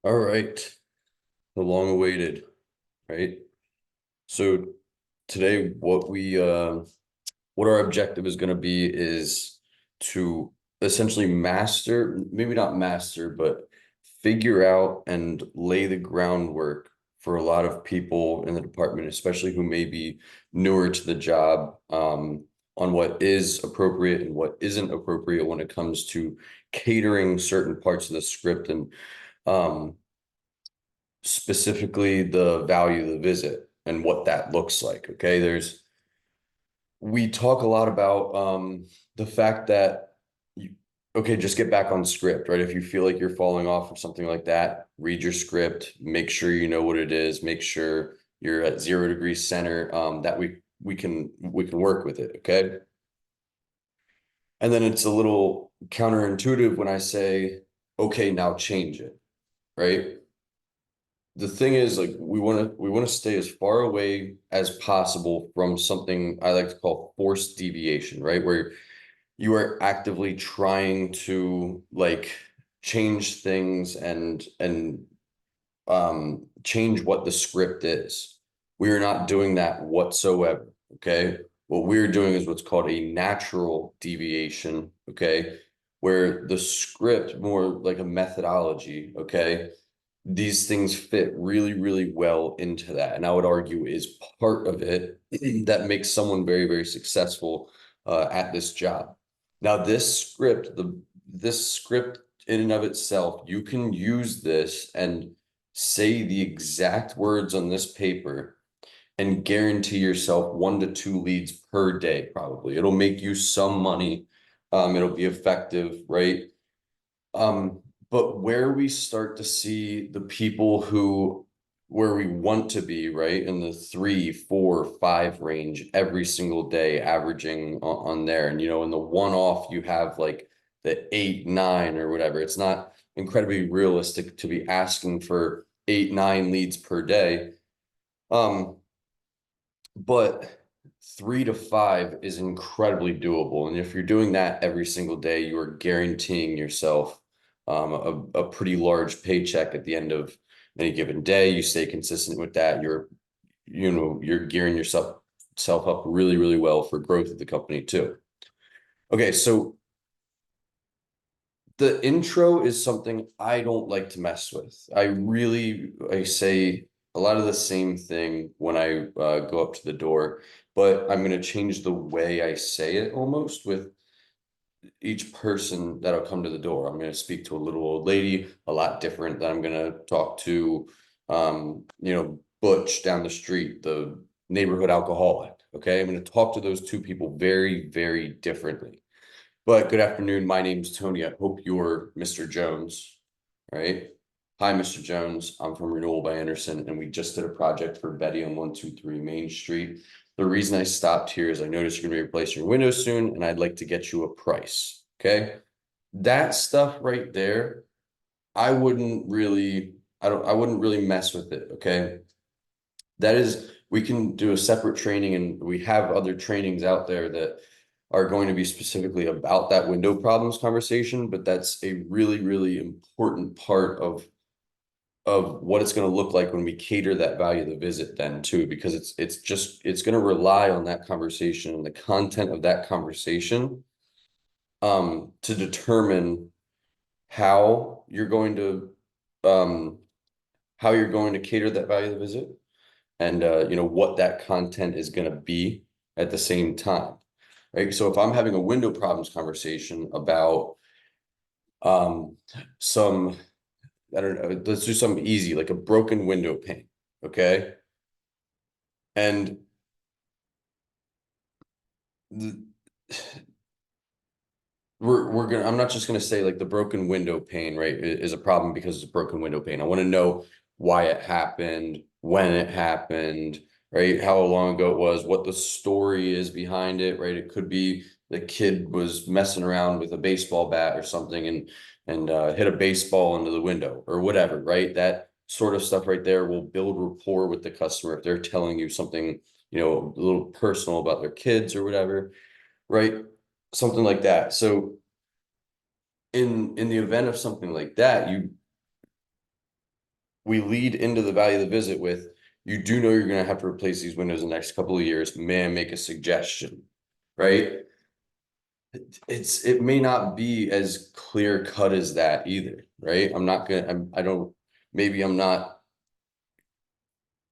All right, the long awaited, right? So today what our objective is going to be is to essentially master, maybe not master, but figure out and lay the groundwork for a lot of people in the department, especially who may be newer to the job, on what is appropriate and what isn't appropriate when it comes to catering certain parts of the script and um specifically the value of the visit and what that looks like. Okay. We talk a lot about the fact that you, okay, just get back on script, right? If you feel like you're falling off or something like that, read your script, make sure you know what it is, make sure you're at 0 degree center, that we can work with it. Okay. And then it's a little counterintuitive when I say, okay, now change it, right? The thing is, like, we want to stay as far away as possible from something I like to call forced deviation, right? Where you are actively trying to like change things and change what the script is. We are not doing that whatsoever. Okay. What we're doing is what's called a natural deviation. Okay. Where the script, more like a methodology, okay, these things fit really, really well into that. And I would argue is part of it that makes someone very, very successful at this job. Now, this script in and of itself, you can use this and say the exact words on this paper and guarantee yourself 1 to 2 leads per day, probably. It'll make you some money. It'll be effective, right? Um, but where we start to see the people who where we want to be, right, in the 3, 4, 5 range every single day, averaging on there. And in the one off, you have like the 8, 9 or whatever. It's not incredibly realistic to be asking for 8, 9 leads per day. Um, but 3 to 5 is incredibly doable. And if you're doing that every single day, you are guaranteeing yourself a pretty large paycheck at the end of any given day. You stay consistent with that. You're gearing yourself up really, really well for growth of the company too. Okay, so the intro is something I don't like to mess with. I say a lot of the same thing when I go up to the door, but I'm going to change the way I say it almost with each person that'll come to the door. I'm going to speak to a little old lady, a lot different than I'm going to talk to, Butch down the street, the neighborhood alcoholic. Okay. I'm going to talk to those two people very, very differently. But good afternoon. My name's Tony. I hope you're Mr. Jones, right? Hi, Mr. Jones. I'm from Renewal by Anderson, and we just did a project for Betty on 123 Main Street. The reason I stopped here is I noticed you're going to be replacing your windows soon, and I'd like to get you a price. Okay. That stuff right there, I wouldn't really mess with it. Okay. We can do a separate training, and we have other trainings out there that are going to be specifically about that window problems conversation, but that's a really, really important part of what it's going to look like when we cater that value of the visit then too, because it's going to rely on that conversation and the content of that conversation to determine how you're going to um how you're going to cater that value of the visit and what that content is going to be at the same time, right? So if I'm having a window problems conversation about um some, I don't know, let's do something easy like a broken window pane, okay? And the, we're gonna I'm not just gonna say like the broken window pane, right, is a problem because it's a broken window pane. I want to know why it happened, when it happened, right? How long ago it was, what the story is behind it, right? It could be the kid was messing around with a baseball bat or something and hit a baseball into the window or whatever, right? That sort of stuff right there will build rapport with the customer if they're telling you something, a little personal about their kids or whatever, right? Something like that. So in the event of something like that, we lead into the value of the visit with, you do know you're going to have to replace these windows in the next couple of years. May I make a suggestion? Right? It may not be as clear cut as that either, right? I'm not gonna, I don't, maybe I'm not,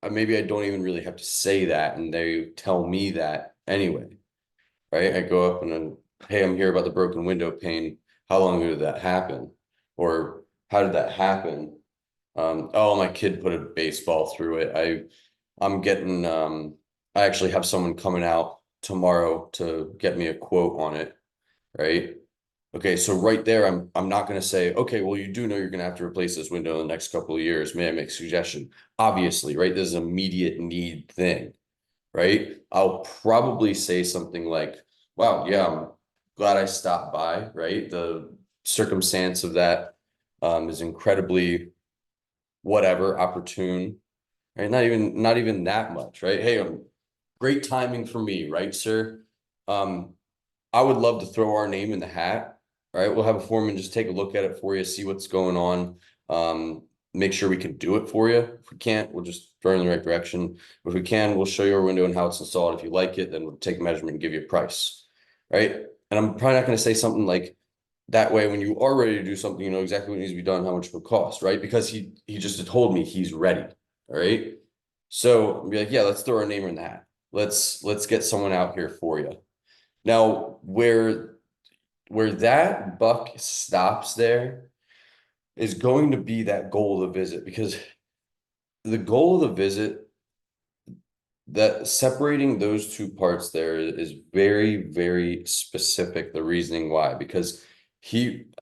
maybe I don't even really have to say that, and they tell me that anyway, right? I go up and then, hey, I'm here about the broken window pane. How long ago did that happen? Or how did that happen? Oh, my kid put a baseball through it. I'm getting I actually have someone coming out tomorrow to get me a quote on it, right? Okay, so right there, I'm not gonna say, okay, well, you do know you're gonna have to replace this window in the next couple of years. May I make a suggestion? Obviously, right? This is an immediate need thing, right? I'll probably say something like, wow, yeah, I'm glad I stopped by, right? The circumstance of that is incredibly whatever, opportune, right? Not even that much, right? Hey, great timing for me, right, sir? Um, I would love to throw our name in the hat. All right, we'll have a foreman just take a look at it for you, see what's going on. Um, Make sure we can do it for you. If we can't, we'll just throw it in the right direction. If we can, we'll show you our window and how it's installed. If you like it, then we'll take a measurement and give you a price. Right. And I'm probably not going to say something like that way when you are ready to do something, you know exactly what needs to be done, how much it will cost, right? Because he just told me he's ready. All right. So I'll be like, yeah, let's throw our name in the hat. Let's get someone out here for you. Now, where that buck stops there is going to be that goal of the visit, because the goal of the visit, that separating those two parts there is very, very specific, the reasoning why, because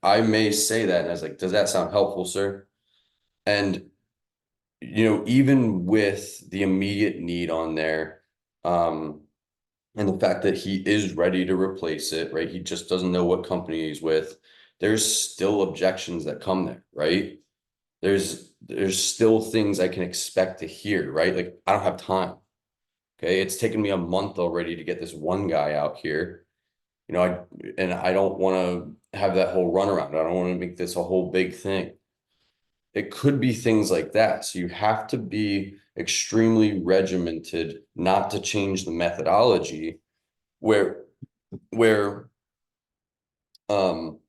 I may say that and I was like, does that sound helpful, sir? And even with the immediate need on there, um, and the fact that he is ready to replace it, right? He just doesn't know what company he's with. There's still objections that come there, right? There's still things I can expect to hear, right? Like, I don't have time. Okay. It's taken me a month already to get this one guy out here. I don't want to have that whole runaround. I don't want to make this a whole big thing. It could be things like that. So you have to be extremely regimented not to change the methodology where where um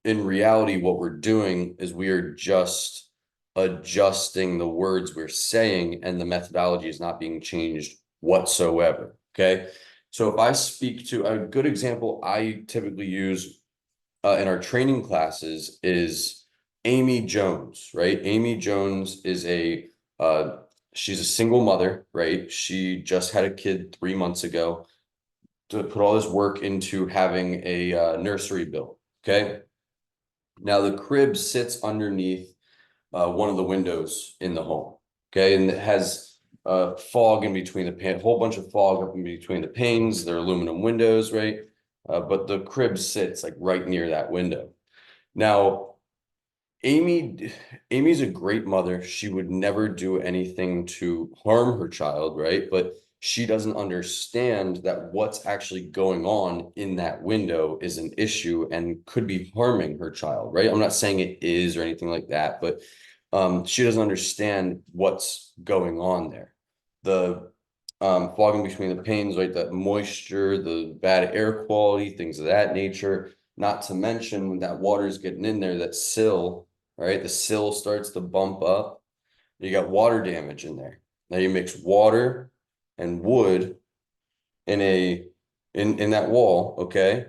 in reality what we're doing is we are just adjusting the words we're saying, and the methodology is not being changed whatsoever. Okay. So if I speak to a good example I typically use in our training classes is Amy Jones, right? Amy Jones is uh she's a single mother, right? She just had a kid 3 months ago, to put all this work into having a nursery built. Okay. Now the crib sits underneath one of the windows in the home. Okay. And it has fog in between whole bunch of fog up in between the panes. They're aluminum windows, right? But the crib sits like right near that window. Now, Amy, Amy's a great mother. She would never do anything to harm her child, right? But she doesn't understand that what's actually going on in that window is an issue and could be harming her child, right? I'm not saying it is or anything like that, but she doesn't understand what's going on there. The fogging between the panes, right? That moisture, the bad air quality, things of that nature. Not to mention when that water is getting in there, that sill, right? The sill starts to bump up. You got water damage in there. Now you mix water and wood in in that wall, okay?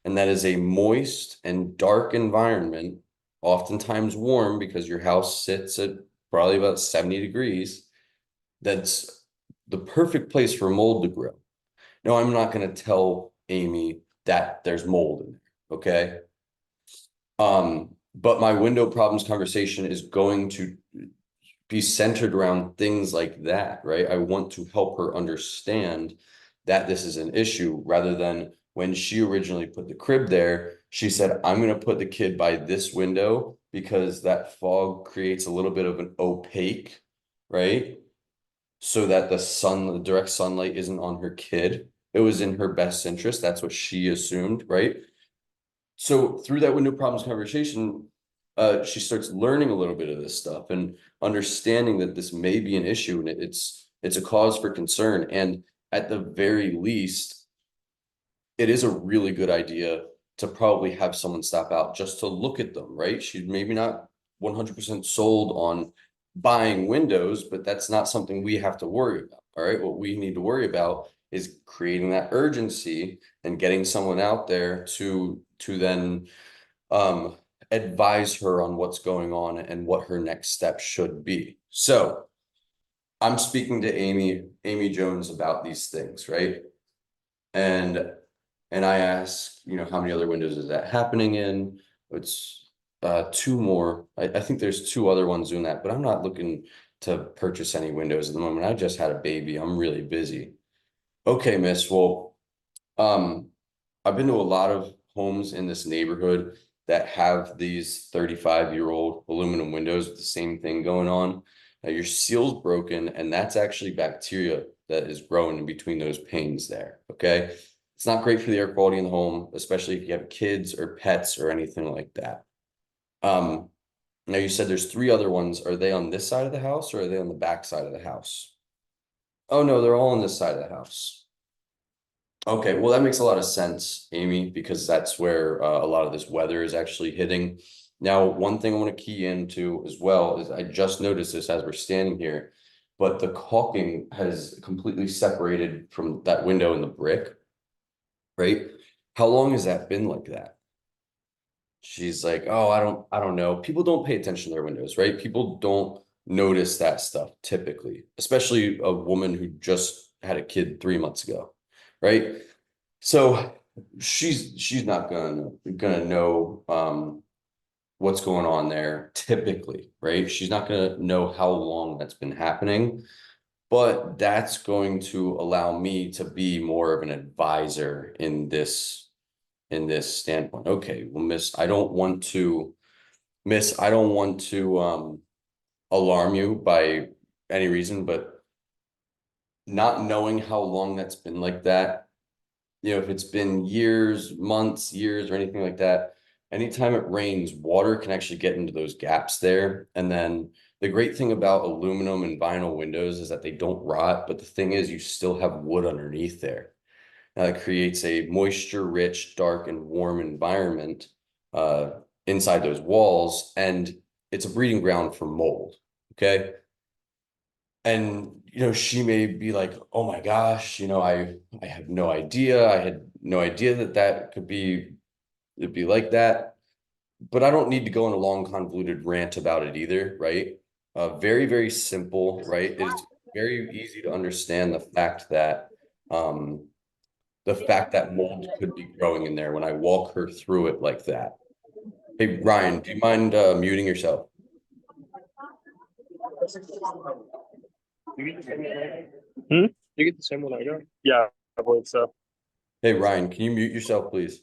And that is a moist and dark environment, oftentimes warm because your house sits at probably about 70 degrees. That's the perfect place for mold to grow. Now, I'm not going to tell Amy that there's mold in there, okay? But my window problems conversation is going to be centered around things like that, right? I want to help her understand that this is an issue, rather than when she originally put the crib there, she said, I'm going to put the kid by this window because that fog creates a little bit of an opaque, right? So that the direct sunlight isn't on her kid. It was in her best interest. That's what she assumed, right? So through that window problems conversation, she starts learning a little bit of this stuff and understanding that this may be an issue, and it's a cause for concern. And at the very least, it is a really good idea to probably have someone stop out just to look at them, right? She's maybe not 100% sold on buying windows, but that's not something we have to worry about. All right. What we need to worry about is creating that urgency and getting someone out there to then advise her on what's going on and what her next step should be. So I'm speaking to Amy Jones about these things, right? And I ask, how many other windows is that happening in? It's two more. I think there's two other ones doing that, but I'm not looking to purchase any windows at the moment. I just had a baby. I'm really busy. Okay, miss. Well, um, I've been to a lot of homes in this neighborhood that have these 35-year-old aluminum windows with the same thing going on. Now your seal's broken, and that's actually bacteria that is growing in between those panes there. Okay. It's not great for the air quality in the home, especially if you have kids or pets or anything like that. Um, Now you said there's three other ones. Are they on this side of the house or are they on the back side of the house? Oh no, they're all on this side of the house. Okay, well, that makes a lot of sense, Amy, because that's where a lot of this weather is actually hitting. Now, one thing I want to key into as well is I just noticed this as we're standing here, but the caulking has completely separated from that window in the brick, right? How long has that been like that? She's like, oh, I don't know. People don't pay attention to their windows, right? People don't notice that stuff typically, especially a woman who just had a kid 3 months ago, right? So she's not gonna know what's going on there typically, right? She's not gonna know how long that's been happening, but that's going to allow me to be more of an advisor in this standpoint. Okay, well, miss, I don't want to alarm you by any reason, but not knowing how long that's been like that, if it's been years, months, years, or anything like that, anytime it rains, water can actually get into those gaps there. And then the great thing about aluminum and vinyl windows is that they don't rot, but the thing is you still have wood underneath there. It creates a moisture-rich, dark, and warm environment uh, inside those walls, and it's a breeding ground for mold. Okay. And she may be like, oh my gosh, I have no idea. I had no idea that it'd be like that. But I don't need to go on a long convoluted rant about it either, right? Very, very simple, right? It's very easy to understand um the fact that mold could be growing in there when I walk her through it like that. Hey, Ryan, do you mind muting yourself? Hmm? You get the same one I got? Yeah, I believe so. Hey, Ryan, can you mute yourself, please?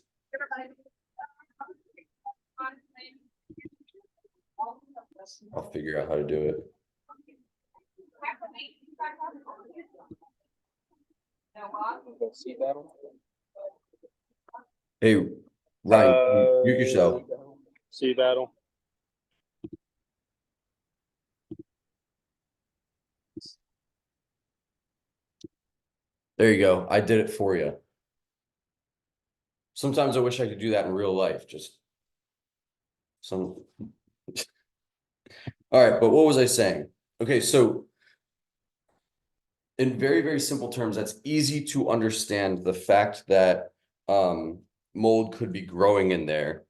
I'll figure out how to do it. See that one? Hey, Ryan, can you mute yourself. See battle. There you go. I did it for you. Sometimes I wish I could do that in real life. Just some. All right, but what was I saying? Okay, so in very, very simple terms, that's easy to understand the fact that um, mold could be growing in there.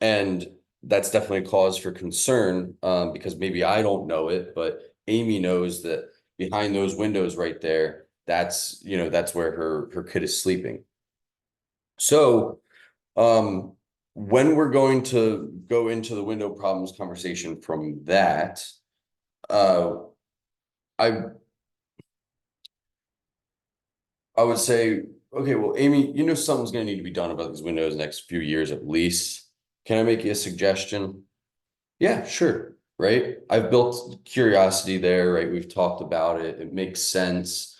And that's definitely a cause for concern because maybe I don't know it, but Amy knows that behind those windows right there, that's where her kid is sleeping. So when we're going to go into the window problems conversation from that, uh, I I would say, okay, well, Amy, something's going to need to be done about these windows next few years at least. Can I make you a suggestion? Yeah, sure. Right. I've built curiosity there, right? We've talked about it. It makes sense.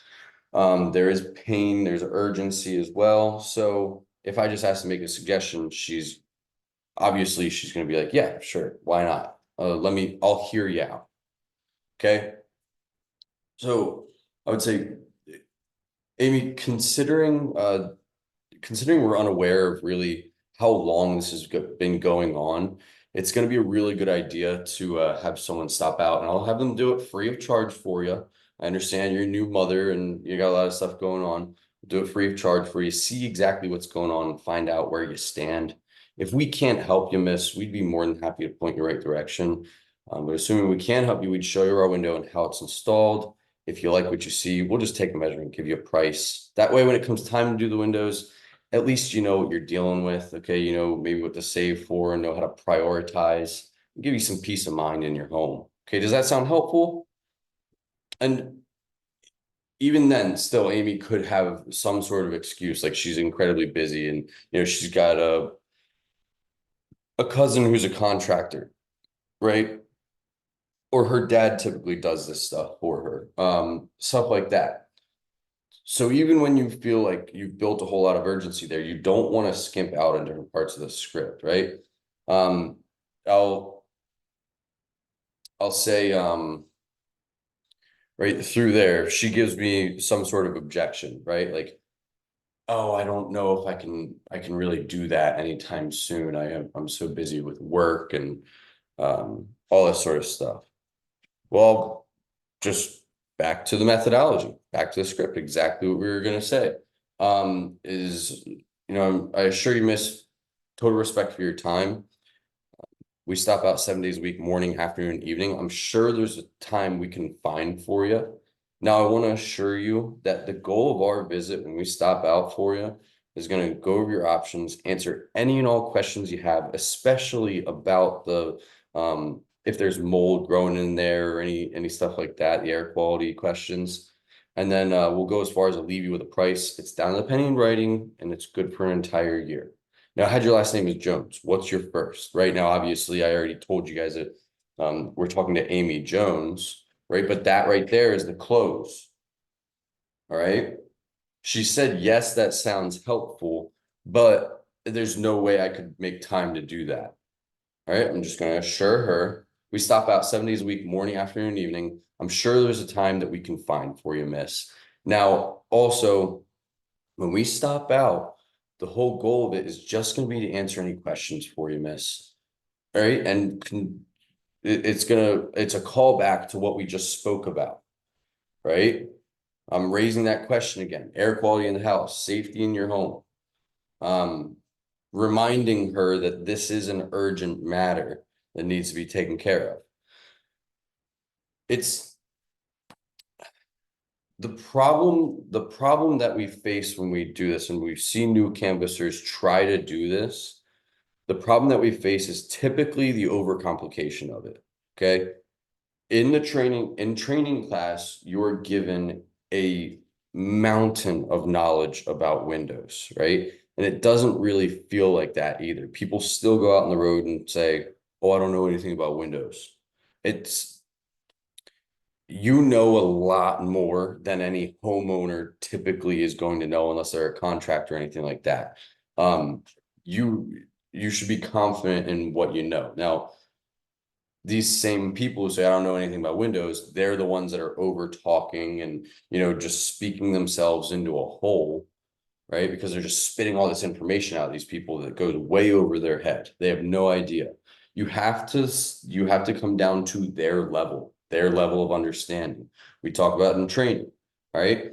There is pain, there's urgency as well. So if I just ask to make a suggestion, obviously she's going to be like, yeah, sure, why not? I'll hear you out. Okay. So I would say, Amy, considering we're unaware of really how long this has been going on, it's going to be a really good idea to have someone stop out, and I'll have them do it free of charge for you. I understand you're a new mother and you got a lot of stuff going on. Do it free of charge for you. See exactly what's going on and find out where you stand. If we can't help you, miss, we'd be more than happy to point you right direction. But assuming we can help you, we'd show you our window and how it's installed. If you like what you see, we'll just take a measurement, give you a price. That way, when it comes time to do the windows, at least you know what you're dealing with. Okay, you know maybe what to save for and know how to prioritize. Give you some peace of mind in your home. Okay, does that sound helpful? And even then, still, Amy could have some sort of excuse, like she's incredibly busy, and she's got a cousin who's a contractor, right? Or her dad typically does this stuff for her, stuff like that. So even when you feel like you've built a whole lot of urgency there, you don't want to skimp out on different parts of the script, right? Um, I'll I'll say right through there, she gives me some sort of objection, right? Like, oh, I don't know if I can really do that anytime soon. I'm so busy with work and all this sort of stuff. Well, just back to the methodology, back to the script, exactly what we were going to say. I assure you, miss, total respect for your time. We stop out 7 days a week, morning, afternoon, evening. I'm sure there's a time we can find for you. Now, I want to assure you that the goal of our visit when we stop out for you is going to go over your options, answer any and all questions you have, especially about if there's mold growing in there or any stuff like that, the air quality questions. And then we'll go as far as to leave you with a price. It's down to the penny in writing, and it's good for an entire year. Now, I had your last name is Jones. What's your first? Right now, obviously, I already told you guys that we're talking to Amy Jones, right? But that right there is the close. All right. She said, yes, that sounds helpful, but there's no way I could make time to do that. All right. I'm just going to assure her we stop out 7 days a week, morning, afternoon, evening. I'm sure there's a time that we can find for you, miss. Now, also, when we stop out, the whole goal of it is just going to be to answer any questions for you, miss. All right. And it's a callback to what we just spoke about, right? I'm raising that question again. Air quality in the house, safety in your home. Um, Reminding her that this is an urgent matter that needs to be taken care of. It's the problem that we face when we do this, and we've seen new canvassers try to do this. The problem that we face is typically the overcomplication of it. Okay. In training class, you're given a mountain of knowledge about Windows, right? And it doesn't really feel like that either. People still go out on the road and say, oh, I don't know anything about Windows. It's a lot more than any homeowner typically is going to know unless they're a contractor or anything like that. Um, you you should be confident in what you know. Now, these same people who say, I don't know anything about Windows, they're the ones that are over talking and, just speaking themselves into a hole, right? Because they're just spitting all this information out, these people that goes way over their head. They have no idea. You have to come down to their level of understanding. We talk about it in training, right?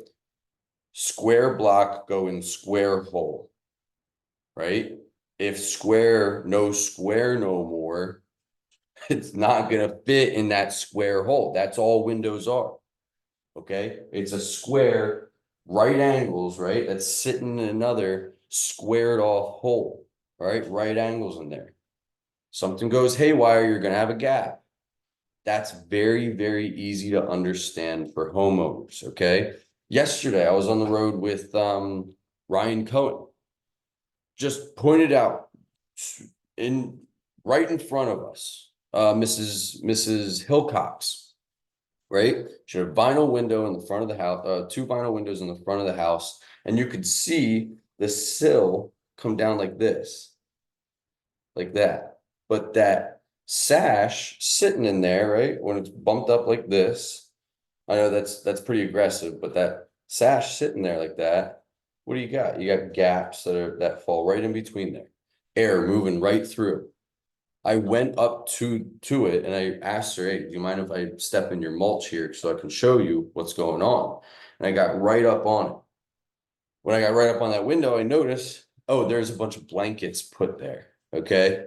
Square block go in square hole, right? If square no more, it's not going to fit in that square hole. That's all windows are. Okay. It's a square, right angles, right? That's sitting in another squared off hole, right? Right angles in there. Something goes haywire, you're going to have a gap. That's very, very easy to understand for homeowners. Okay. Yesterday, I was on the road with Ryan Cohen. Just pointed out in right in front of us, Mrs. Hillcox, right? She had a vinyl window in the front of the house, two vinyl windows in the front of the house, and you could see the sill come down like this. like that. But that sash sitting in there, right? When it's bumped up like this, I know that's pretty aggressive, but that sash sitting there like that, what do you got? You got gaps that fall right in between there. Air moving right through. I went up to it and I asked her, hey, do you mind if I step in your mulch here so I can show you what's going on? And I got right up on it. When I got right up on that window, I noticed, oh, there's a bunch of blankets put there. Okay.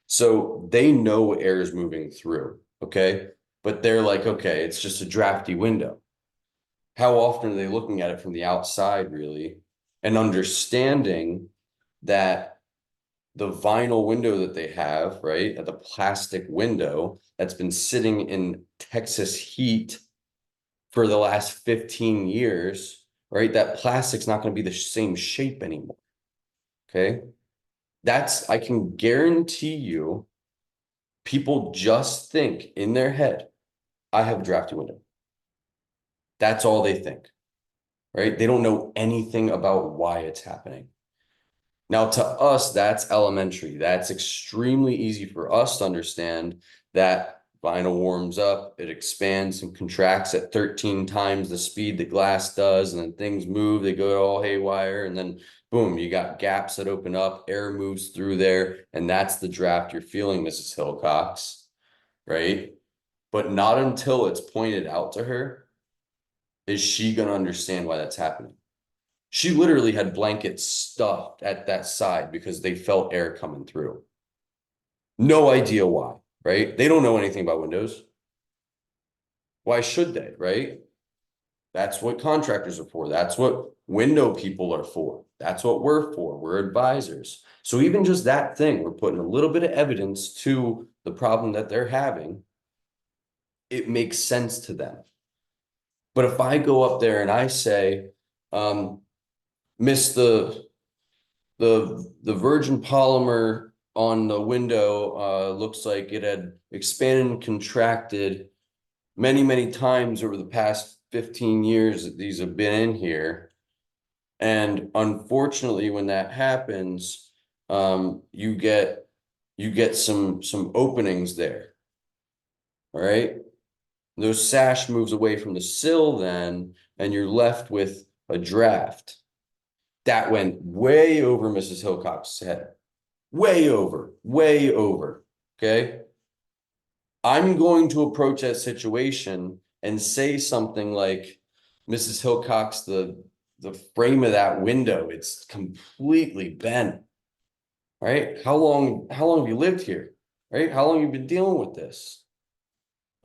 So they know air is moving through. Okay. But they're like, okay, it's just a drafty window. How often are they looking at it from the outside, really, and understanding that the vinyl window that they have, right, the plastic window that's been sitting in Texas heat for the last 15 years, right? That plastic's not going to be the same shape anymore. Okay. I can guarantee you, people just think in their head, I have a drafty window. That's all they think, right? They don't know anything about why it's happening. Now, to us, that's elementary. That's extremely easy for us to understand that vinyl warms up, it expands and contracts at 13 times the speed that glass does, and then things move, they go all haywire, and then boom, you got gaps that open up, air moves through there, and that's the draft you're feeling, Mrs. Hillcox, right? But not until it's pointed out to her is she going to understand why that's happening. She literally had blankets stuffed at that side because they felt air coming through. No idea why, right? They don't know anything about windows. Why should they, right? That's what contractors are for. That's what window people are for. That's what we're for. We're advisors. So even just that thing, we're putting a little bit of evidence to the problem that they're having. It makes sense to them. But if I go up there and I say, miss the virgin polymer on the window looks like it had expanded and contracted many times over the past 15 years that these have been in here. And unfortunately, when that happens, you get some openings there. All right. Those sash moves away from the sill then, and you're left with a draft. That went way over Mrs. Hillcox's head. Way over, way over. Okay. I'm going to approach that situation and say something like, Mrs. Hillcox, the frame of that window, it's completely bent. Right? How long have you lived here? Right? How long have you been dealing with this?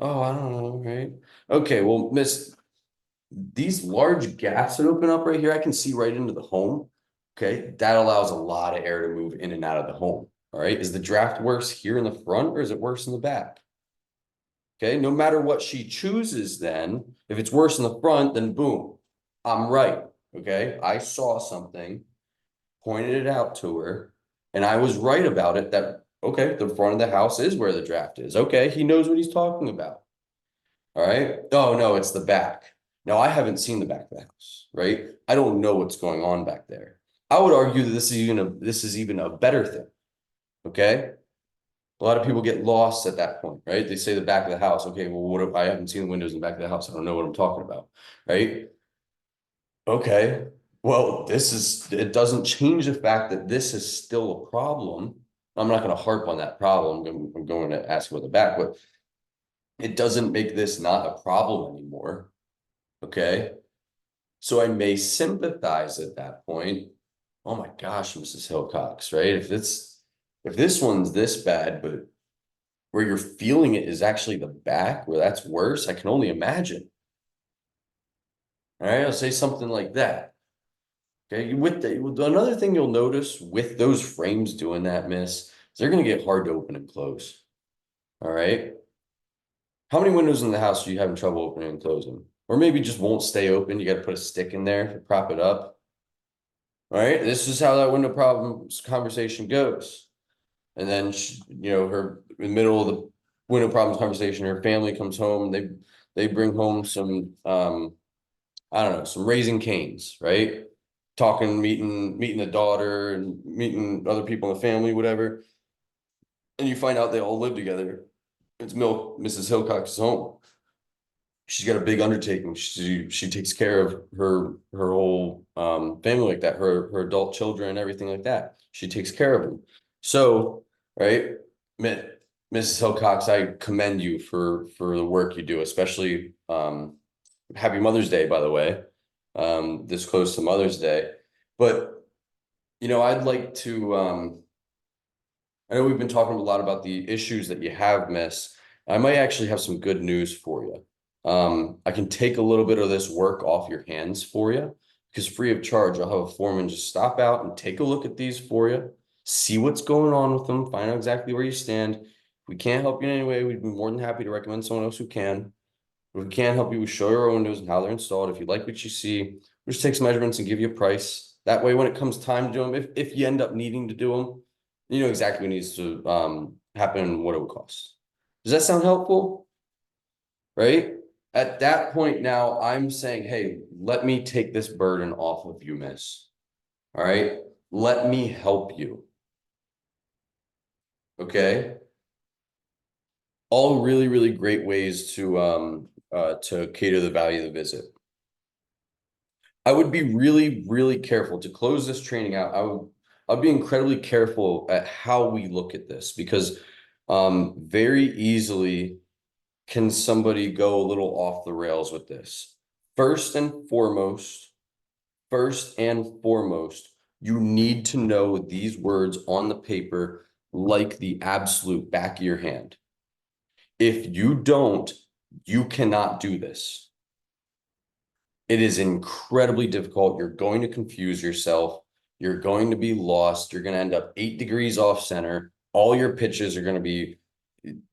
Oh, I don't know, right? Okay, well, Miss, these large gaps that open up right here, I can see right into the home. Okay, that allows a lot of air to move in and out of the home. All right, is the draft worse here in the front or is it worse in the back? Okay, no matter what she chooses, then if it's worse in the front, then boom, I'm right. Okay, I saw something, pointed it out to her, and I was right about it. That okay, the front of the house is where the draft is. Okay, he knows what he's talking about. All right. Oh no, it's the back. Now I haven't seen the back of the house, right? I don't know what's going on back there. I would argue that this is even a better thing. Okay. A lot of people get lost at that point, right? They say the back of the house. Okay, well, what if I haven't seen the windows in the back of the house? I don't know what I'm talking about, right? Okay, well, it doesn't change the fact that this is still a problem. I'm not going to harp on that problem. I'm going to ask about the back, but it doesn't make this not a problem anymore. Okay. So I may sympathize at that point. Oh my gosh, Mrs. Hillcox, right? If this one's this bad, but where you're feeling it is actually the back, where that's worse, I can only imagine. All right, I'll say something like that. Okay, another thing you'll notice with those frames doing that, miss, is they're gonna get hard to open and close. All right. How many windows in the house are you having trouble opening and closing? Or maybe just won't stay open. You got to put a stick in there to prop it up. All right. This is how that window problems conversation goes. And then her in the middle of the window problems conversation, her family comes home, they bring home some I don't know, some Raising Canes, right? Talking, meeting the daughter and meeting other people in the family, whatever. and you find out they all live together. It's Mrs. Hilcox's home. She's got a big undertaking. She takes care of her whole family like that, her adult children and everything like that. She takes care of them. So, right, Mrs. Hilcox, I commend you for the work you do, especially Happy Mother's Day, by the way, this close to Mother's Day. But I'd like to I know we've been talking a lot about the issues that you have, Miss. I might actually have some good news for you. I can take a little bit of this work off your hands for you because free of charge, I'll have a foreman just stop out and take a look at these for you, see what's going on with them, find out exactly where you stand. If we can't help you in any way, we'd be more than happy to recommend someone else who can. If we can't help you, we show you our windows and how they're installed. If you like what you see, we just take some measurements and give you a price. That way, when it comes time to do them, if you end up needing to do them, you know exactly what needs to happen and what it would cost. Does that sound helpful? Right? At that point now, I'm saying, hey, let me take this burden off of you, miss. All right? Let me help you. Okay? All really, really great ways to cater the value of the visit. I would be really, really careful to close this training out. I'd be incredibly careful at how we look at this because very easily can somebody go a little off the rails with this. First and foremost, you need to know these words on the paper like the absolute back of your hand. If you don't, you cannot do this. It is incredibly difficult. You're going to confuse yourself. You're going to be lost. You're going to end up 8 degrees off center. All your pitches are going to be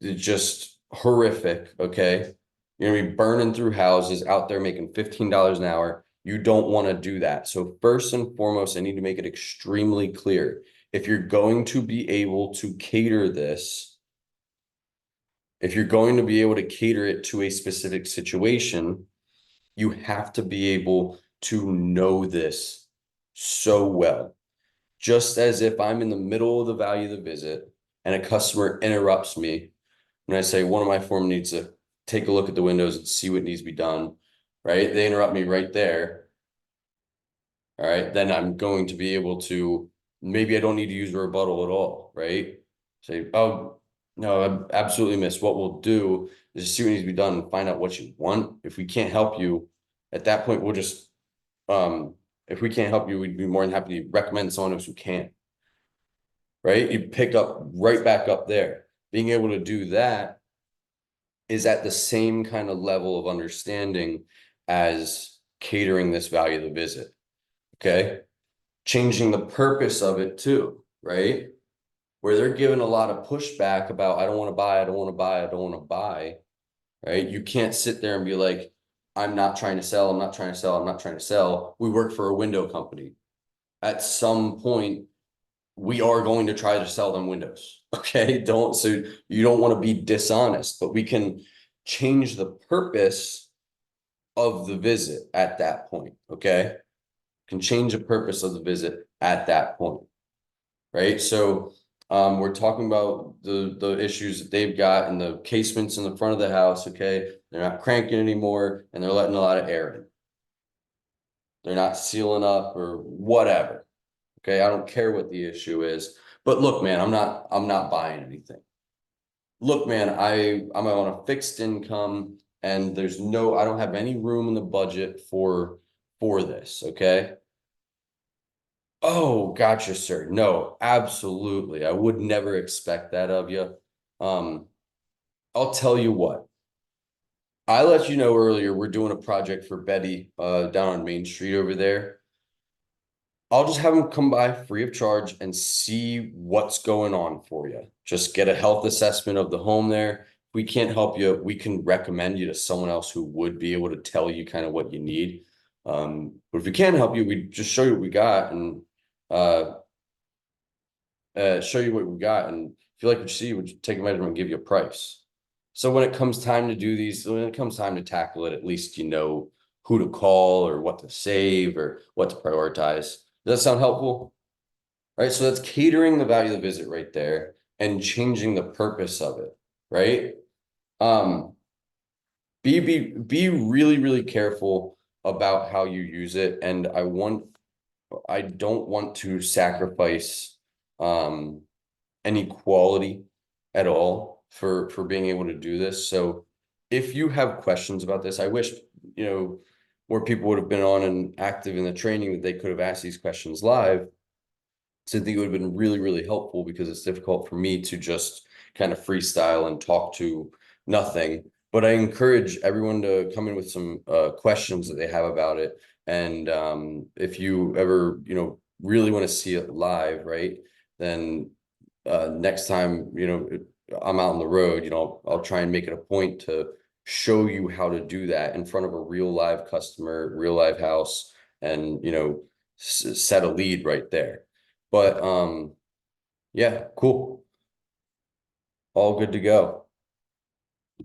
just horrific. Okay. You're going to be burning through houses out there making $15 an hour. You don't want to do that. So first and foremost, I need to make it extremely clear. If you're going to be able to cater this, if you're going to be able to cater it to a specific situation, you have to be able to know this so well. Just as if I'm in the middle of the value of the visit and a customer interrupts me, and I say, one of my foremen needs to take a look at the windows and see what needs to be done, right? They interrupt me right there. All right, then I'm going to be able to, maybe I don't need to use a rebuttal at all, right? Say, oh, no, I absolutely miss. What we'll do is see what needs to be done and find out what you want. If we can't help you, at that point, we'll just, if we can't help you, we'd be more than happy to recommend someone else who can, right? You pick up right back up there. Being able to do that is at the same kind of level of understanding as catering this value of the visit. Okay. Changing the purpose of it too, right? Where they're given a lot of pushback about, I don't want to buy, I don't want to buy, I don't want to buy, right? You can't sit there and be like, I'm not trying to sell, I'm not trying to sell, I'm not trying to sell. We work for a window company. At some point, we are going to try to sell them windows. Okay. So you don't want to be dishonest, but we can change the purpose of the visit at that point. Okay. Can change the purpose of the visit at that point. Right. So we're talking about the issues that they've got in the casements in the front of the house. Okay. They're not cranking anymore and they're letting a lot of air in. They're not sealing up or whatever. Okay. I don't care what the issue is. But look, man, I'm not buying anything. Look, man, I'm on a fixed income and I don't have any room in the budget for this. Okay. Oh, gotcha, sir. No, absolutely. I would never expect that of you. Um, I'll tell you what. I let you know earlier we're doing a project for Betty down on Main Street over there. I'll just have them come by free of charge and see what's going on for you. Just get a health assessment of the home there. If we can't help you, we can recommend you to someone else who would be able to tell you kind of what you need. But if we can't help you, we just show you what we got and uh show you what we got. And if you like what you see, we'll take a measurement and give you a price. So when it comes time to do these, when it comes time to tackle it, at least you know who to call or what to save or what to prioritize. Does that sound helpful? Right. So that's catering the value of the visit right there. and changing the purpose of it, right? Um, be really, really careful about how you use it. And I don't want to sacrifice any quality at all for being able to do this. So if you have questions about this, I wish, you know, more people would have been on and active in the training that they could have asked these questions live. So I think it would have been really, really helpful because it's difficult for me to just kind of freestyle and talk to nothing. But I encourage everyone to come in with some questions that they have about it. And if you ever, really want to see it live, right? Then next time, I'm out on the road, I'll try and make it a point to show you how to do that in front of a real live customer, real live house, and set a lead right there. But yeah, cool. All good to go.